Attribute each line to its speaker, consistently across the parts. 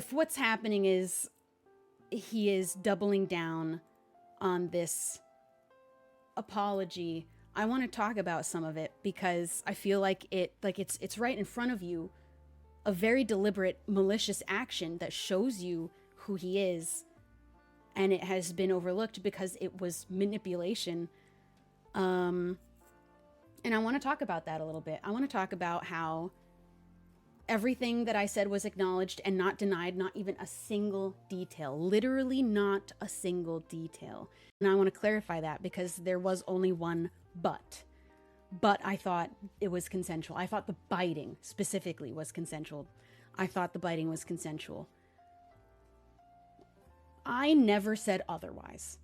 Speaker 1: if what's happening is he is doubling down on this apology, I want to talk about some of it because I feel like it's right in front of you, a very deliberate, malicious action that shows you who he is, and it has been overlooked because it was manipulation. And I want to talk about that a little bit. I want to talk about how everything that I said was acknowledged and not denied, not even a single detail, literally not a single detail. And I want to clarify that because there was only one but. But I thought it was consensual. I thought the biting specifically was consensual. I thought the biting was consensual. I never said otherwise.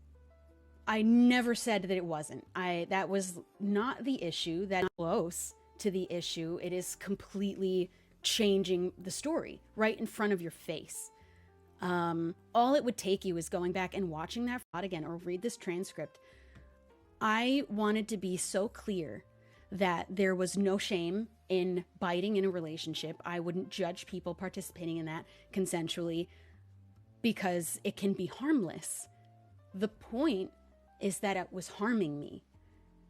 Speaker 1: I never said that it wasn't. That was not the issue. That's close to the issue. It is completely changing the story right in front of your face. All it would take you is going back and watching that again or read this transcript. I wanted to be so clear that there was no shame in biting in a relationship. I wouldn't judge people participating in that consensually because it can be harmless. The point is that it was harming me.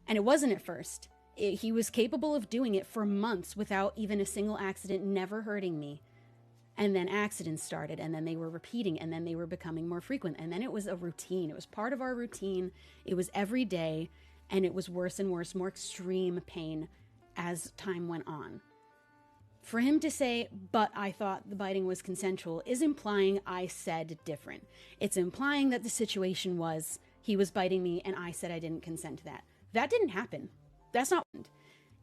Speaker 1: And it wasn't at first. He was capable of doing it for months without even a single accident, never hurting me. And then accidents started, and then they were repeating, and then they were becoming more frequent. And then it was a routine. It was part of our routine. It was every day, and it was worse and worse, more extreme pain as time went on. For him to say, but I thought the biting was consensual, is implying I said different. It's implying that the situation was he was biting me, and I said I didn't consent to that. That didn't happen. That's not.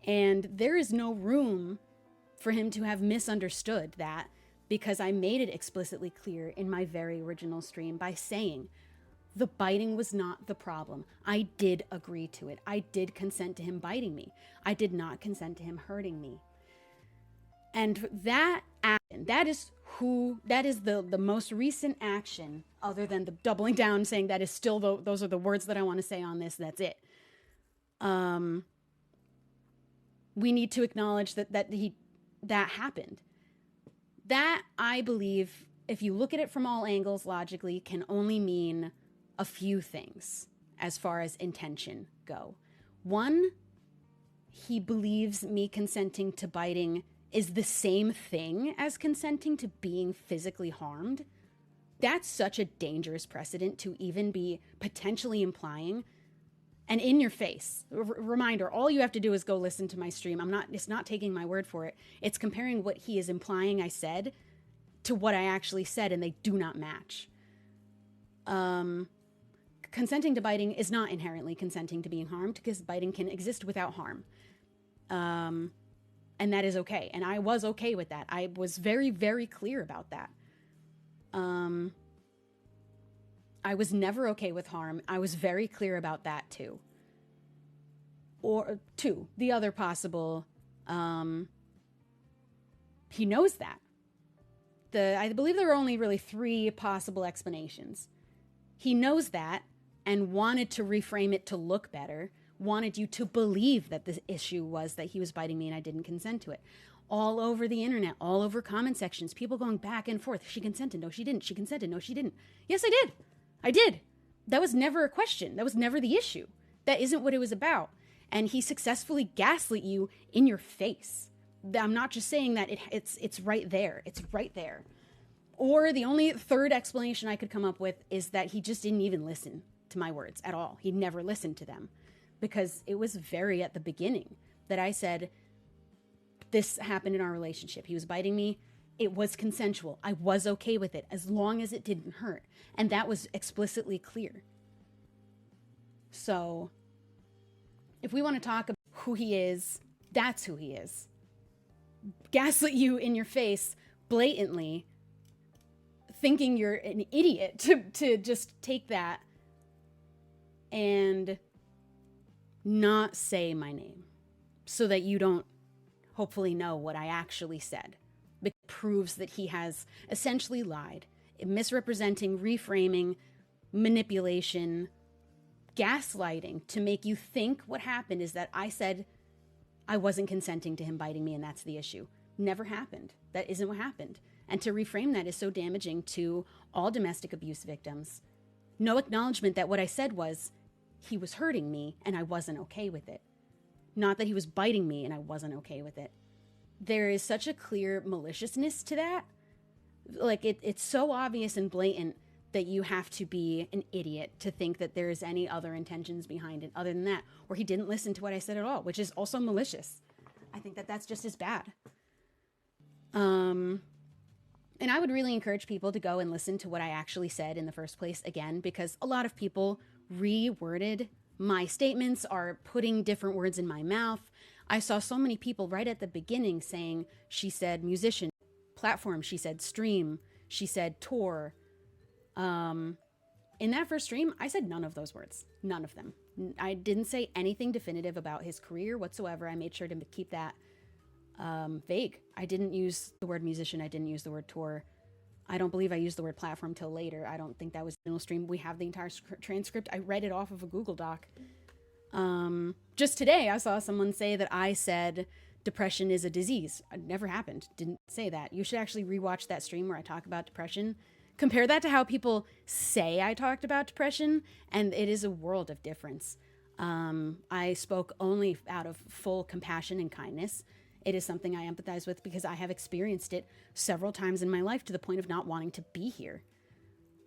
Speaker 1: And there is no room for him to have misunderstood that because I made it explicitly clear in my very original stream by saying the biting was not the problem. I did agree to it. I did consent to him biting me. I did not consent to him hurting me. And that action, that is the most recent action, other than the doubling down, saying that is still those are the words that I want to say on this. That's it. We need to acknowledge that happened. That, I believe, if you look at it from all angles logically, can only mean a few things as far as intention go. One, he believes me consenting to biting is the same thing as consenting to being physically harmed. That's such a dangerous precedent to even be potentially implying. And in your face, reminder, all you have to do is go listen to my stream. It's not taking my word for it. It's comparing what he is implying I said to what I actually said, and they do not match. Consenting to biting is not inherently consenting to being harmed because biting can exist without harm. And that is okay. And I was okay with that. I was very, very clear about that. I was never okay with harm. I was very clear about that too. Or two, the other possible, he knows that. I believe there are only really three possible explanations. He knows that and wanted to reframe it to look better, wanted you to believe that the issue was that he was biting me and I didn't consent to it. All over the internet, all over comment sections, people going back and forth. She consented. No, she didn't. She consented. No, she didn't. Yes, I did. I did. That was never a question. That was never the issue. That isn't what it was about. And he successfully gaslit you in your face. I'm not just saying that it's right there. It's right there. Or the only third explanation I could come up with is that he just didn't even listen to my words at all. He never listened to them because it was very at the beginning that I said, this happened in our relationship. He was biting me. It was consensual. I was okay with it as long as it didn't hurt. And that was explicitly clear. So if we want to talk about who he is, that's who he is. Gaslit you in your face blatantly, thinking you're an idiot to just take that and not say my name so that you don't hopefully know what I actually said. It proves that he has essentially lied, misrepresenting, reframing, manipulation, gaslighting to make you think what happened is that I said I wasn't consenting to him biting me and that's the issue. Never happened. That isn't what happened. And to reframe that is so damaging to all domestic abuse victims. No acknowledgement that what I said was he was hurting me and I wasn't okay with it. Not that he was biting me and I wasn't okay with it. There is such a clear maliciousness to that. Like it's so obvious and blatant that you have to be an idiot to think that there's any other intentions behind it other than that. Or he didn't listen to what I said at all, which is also malicious. I think that that's just as bad. And I would really encourage people to go and listen to what I actually said in the first place again, because a lot of people reworded my statements, are putting different words in my mouth. I saw so many people right at the beginning saying, she said musician, platform, she said stream, she said tour. In that first stream, I said none of those words, none of them. I didn't say anything definitive about his career whatsoever. I made sure to keep that vague. I didn't use the word musician. I didn't use the word tour. I don't believe I used the word platform till later. I don't think that was in the stream. We have the entire transcript. I read it off of a Google Doc. Just today, I saw someone say that I said depression is a disease. It never happened. Didn't say that. You should actually rewatch that stream where I talk about depression. Compare that to how people say I talked about depression, and it is a world of difference. I spoke only out of full compassion and kindness. It is something I empathize with because I have experienced it several times in my life to the point of not wanting to be here.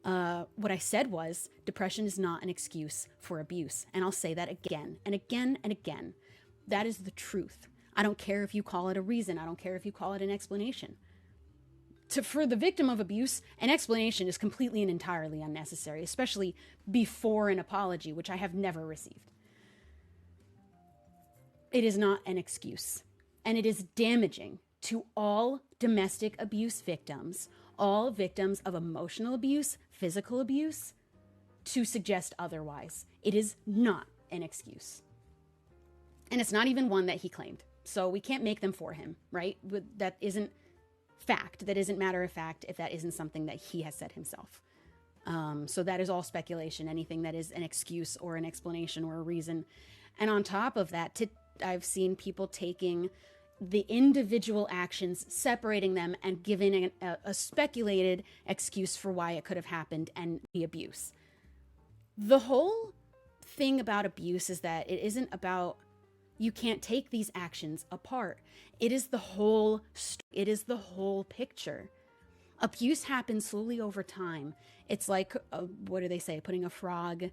Speaker 1: What I said was, depression is not an excuse for abuse. And I'll say that again and again and again. That is the truth. I don't care if you call it a reason. I don't care if you call it an explanation. For the victim of abuse, an explanation is completely and entirely unnecessary, especially before an apology, which I have never received. It is not an excuse. And it is damaging to all domestic abuse victims, all victims of emotional abuse, physical abuse, to suggest otherwise. It is not an excuse. And it's not even one that he claimed. So we can't make them for him, right? That isn't fact. That isn't matter of fact if that isn't something that he has said himself. So that is all speculation, anything that is an excuse or an explanation or a reason. And on top of that, I've seen people taking the individual actions, separating them and giving a speculated excuse for why it could have happened and the abuse. The whole thing about abuse is that it isn't about, you can't take these actions apart. It is the whole it is the whole picture. Abuse happens slowly over time. It's like, what do they say? Putting a frog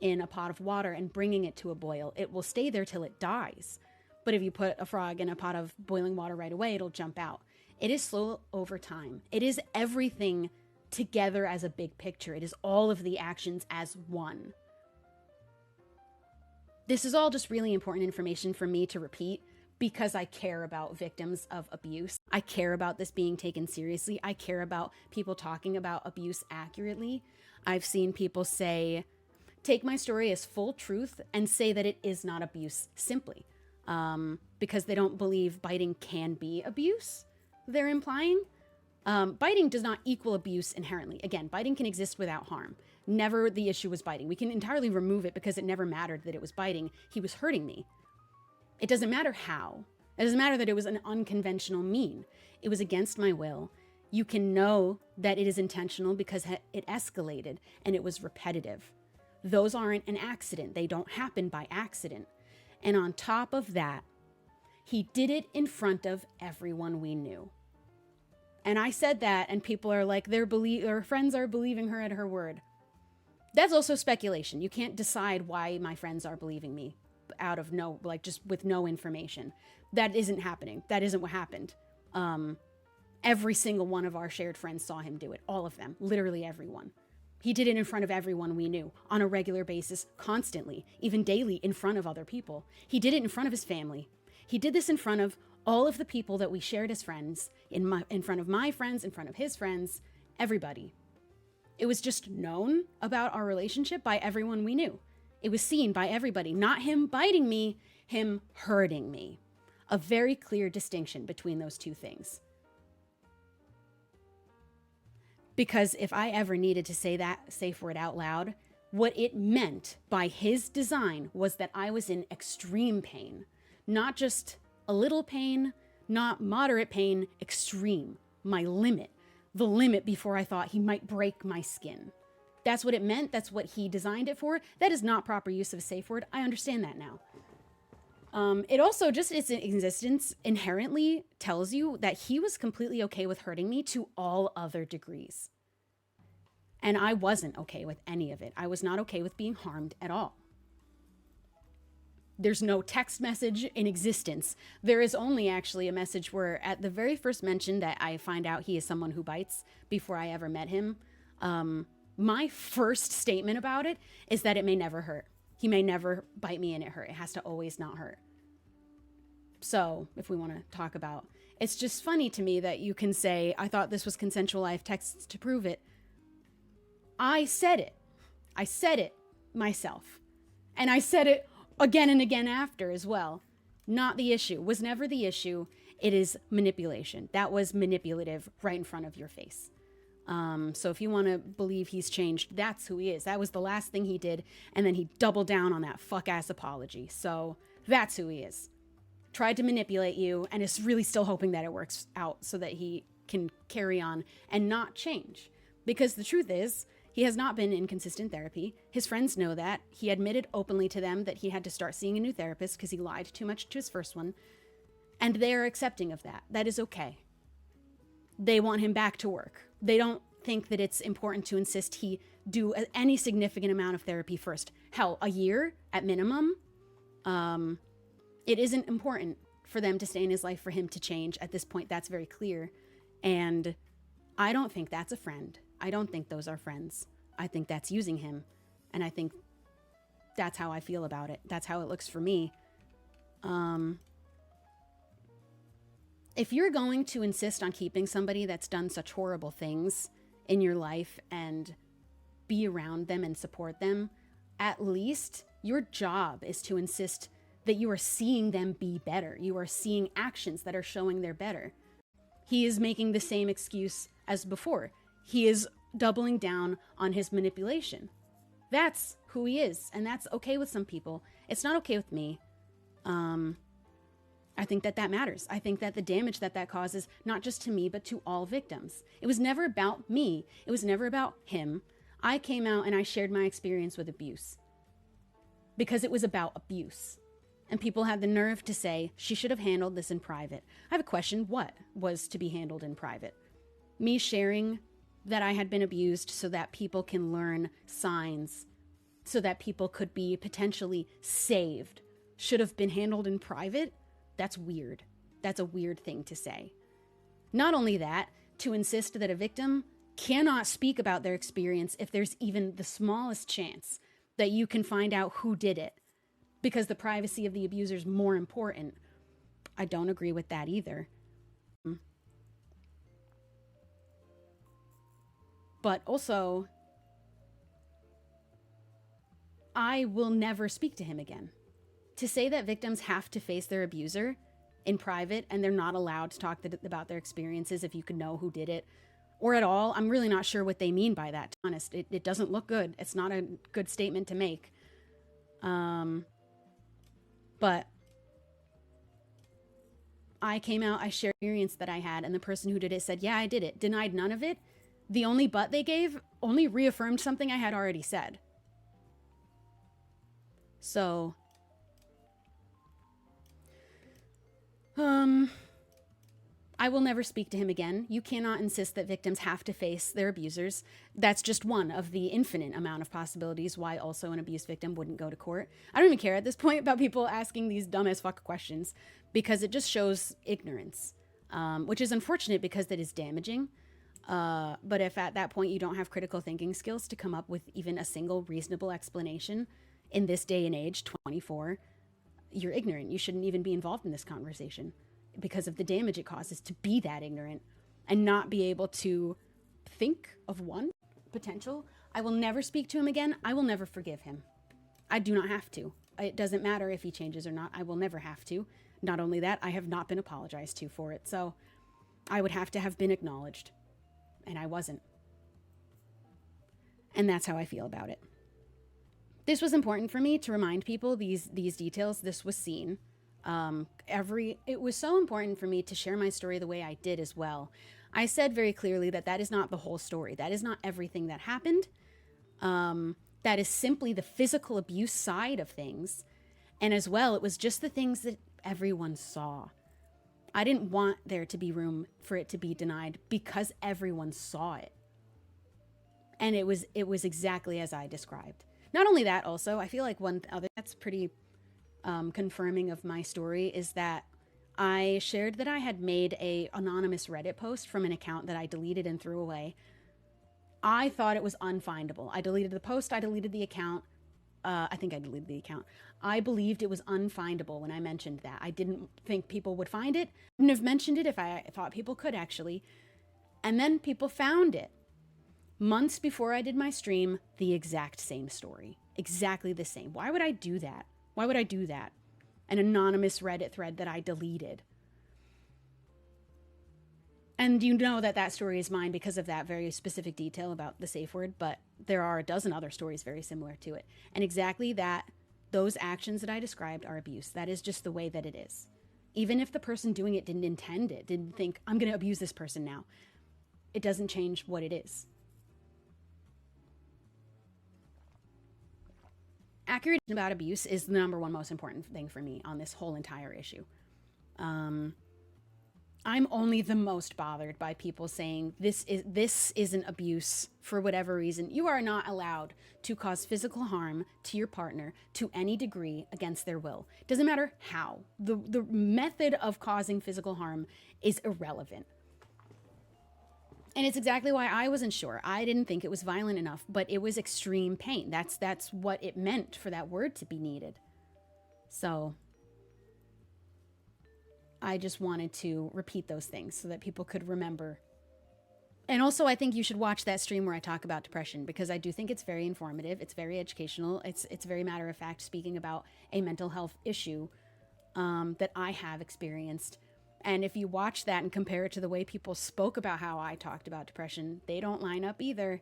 Speaker 1: in a pot of water and bringing it to a boil. It will stay there till it dies. But if you put a frog in a pot of boiling water right away, it'll jump out. It is slow over time. It is everything together as a big picture. It is all of the actions as one. This is all just really important information for me to repeat because I care about victims of abuse. I care about this being taken seriously. I care about people talking about abuse accurately. I've seen people say, take my story as full truth and say that it is not abuse simply. Because they don't believe biting can be abuse, they're implying. Biting does not equal abuse inherently. Again, biting can exist without harm. Never the issue was biting. We can entirely remove it because it never mattered that it was biting. He was hurting me. It doesn't matter how. It doesn't matter that it was an unconventional mean. It was against my will. You can know that it is intentional because it escalated and it was repetitive. Those aren't an accident. They don't happen by accident. And on top of that, he did it in front of everyone we knew. And I said that, and people are like, her friends are believing her at her word. That's also speculation. You can't decide why my friends are believing me out of just with no information. That isn't happening. That isn't what happened. Every single one of our shared friends saw him do it. All of them. Literally everyone. He did it in front of everyone we knew, on a regular basis, constantly, even daily, in front of other people. He did it in front of his family. He did this in front of all of the people that we shared as friends, in front of my friends, in front of his friends, everybody. It was just known about our relationship by everyone we knew. It was seen by everybody. Not him biting me, him hurting me. A very clear distinction between those two things. Because if I ever needed to say that safe word out loud, what it meant by his design was that I was in extreme pain. Not just a little pain, not moderate pain, extreme. My limit. the limit before I thought he might break my skin. That's what it meant. That's what he designed it for. That is not proper use of a safe word. I understand that now. It also, just its existence inherently tells you that he was completely okay with hurting me to all other degrees. And I wasn't okay with any of it. I was not okay with being harmed at all. There's no text message in existence. There is only actually a message where at the very first mention that I find out he is someone who bites before I ever met him, my first statement about it is that it may never hurt. He may never bite me and it hurt. It has to always not hurt. So if we want to talk about, it's just funny to me that you can say, I thought this was consensual. I have texts to prove it. I said it. I said it myself. And I said it again and again after as well. Not the issue. Was never the issue. It is manipulation. That was manipulative right in front of your face. So if you want to believe he's changed, that's who he is. That was the last thing he did. And then he doubled down on that fuck-ass apology. So that's who he is. Tried to manipulate you and is really still hoping that it works out so that he can carry on and not change. Because the truth is, he has not been in consistent therapy. His friends know that. He admitted openly to them that he had to start seeing a new therapist because he lied too much to his first one. And they are accepting of that. That is okay. They want him back to work. They don't think that it's important to insist he do any significant amount of therapy first. Hell, a year at minimum. It isn't important for them to stay in his life for him to change. At this point, that's very clear. And I don't think that's a friend. I don't think those are friends. I think that's using him. And I think that's how I feel about it. That's how it looks for me. If you're going to insist on keeping somebody that's done such horrible things in your life and be around them and support them, at least your job is to insist that you are seeing them be better. You are seeing actions that are showing they're better. He is making the same excuse as before. He is doubling down on his manipulation. That's who he is, and that's okay with some people. It's not okay with me. I think that matters. I think that the damage that causes, not just to me, but to all victims. It was never about me. It was never about him. I came out and I shared my experience with abuse because it was about abuse. And people had the nerve to say, she should have handled this in private. I have a question. What was to be handled in private? Me sharing that I had been abused so that people can learn signs, so that people could be potentially saved, should have been handled in private? That's weird. That's a weird thing to say. Not only that, to insist that a victim cannot speak about their experience if there's even the smallest chance that you can find out who did it, because the privacy of the abuser is more important. I don't agree with that either. But also, I will never speak to him again. To say that victims have to face their abuser in private and they're not allowed to talk about their experiences if you can know who did it or at all, I'm really not sure what they mean by that, to be honest. It doesn't look good. It's not a good statement to make. But I came out, I shared the experience that I had, and the person who did it said, yeah, I did it. Denied none of it. The only but they gave only reaffirmed something I had already said. So, I will never speak to him again. You cannot insist that victims have to face their abusers. That's just one of the infinite amount of possibilities why also an abuse victim wouldn't go to court. I don't even care at this point about people asking these dumb as fuck questions because it just shows ignorance, which is unfortunate because that is damaging. But if at that point you don't have critical thinking skills to come up with even a single reasonable explanation in this day and age, 24, you're ignorant. You shouldn't even be involved in this conversation because of the damage it causes to be that ignorant and not be able to think of one potential. I will never speak to him again. I will never forgive him. I do not have to. It doesn't matter if he changes or not. I will never have to. Not only that, I have not been apologized to for it. So I would have to have been acknowledged. And I wasn't. And that's how I feel about it. This was important for me to remind people these details. This was seen. It was so important for me to share my story the way I did as well. I said very clearly that that is not the whole story. That is not everything that happened. That is simply the physical abuse side of things. And as well, it was just the things that everyone saw. I didn't want there to be room for it to be denied because everyone saw it. And it was exactly as I described. Not only that, also, I feel like one other that's pretty confirming of my story is that I shared that I had made a anonymous Reddit post from an account that I deleted and threw away. I thought it was unfindable. I deleted the post, I deleted the account. I think I deleted the account. I believed it was unfindable when I mentioned that. I didn't think people would find it. I wouldn't have mentioned it if I thought people could, actually. And then people found it. Months before I did my stream, the exact same story. Exactly the same. Why would I do that? Why would I do that? An anonymous Reddit thread that I deleted. And you know that that story is mine because of that very specific detail about the safe word, but there are a dozen other stories very similar to it. And exactly that, those actions that I described are abuse. That is just the way that it is. Even if the person doing it didn't intend it, didn't think, I'm going to abuse this person now, it doesn't change what it is. Accurate about abuse is the number one most important thing for me on this whole entire issue. I'm only the most bothered by people saying this isn't abuse for whatever reason. You are not allowed to cause physical harm to your partner to any degree against their will. Doesn't matter how. The method of causing physical harm is irrelevant. And it's exactly why I wasn't sure. I didn't think it was violent enough, but it was extreme pain. That's what it meant for that word to be needed. So I just wanted to repeat those things so that people could remember. And also, I think you should watch that stream where I talk about depression, because I do think it's very informative. It's very educational. It's very matter of fact, speaking about a mental health issue that I have experienced. And if you watch that and compare it to the way people spoke about how I talked about depression, they don't line up either.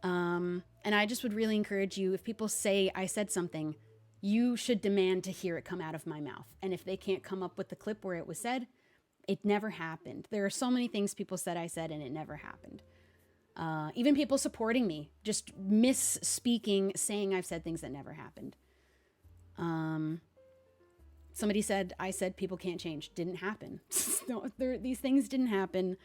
Speaker 1: And I just would really encourage you, if people say I said something, you should demand to hear it come out of my mouth. And if they can't come up with the clip where it was said, it never happened. There are so many things people said I said and it never happened. Even people supporting me, just misspeaking, saying I've said things that never happened. Somebody said I said people can't change. Didn't happen. No, these things didn't happen.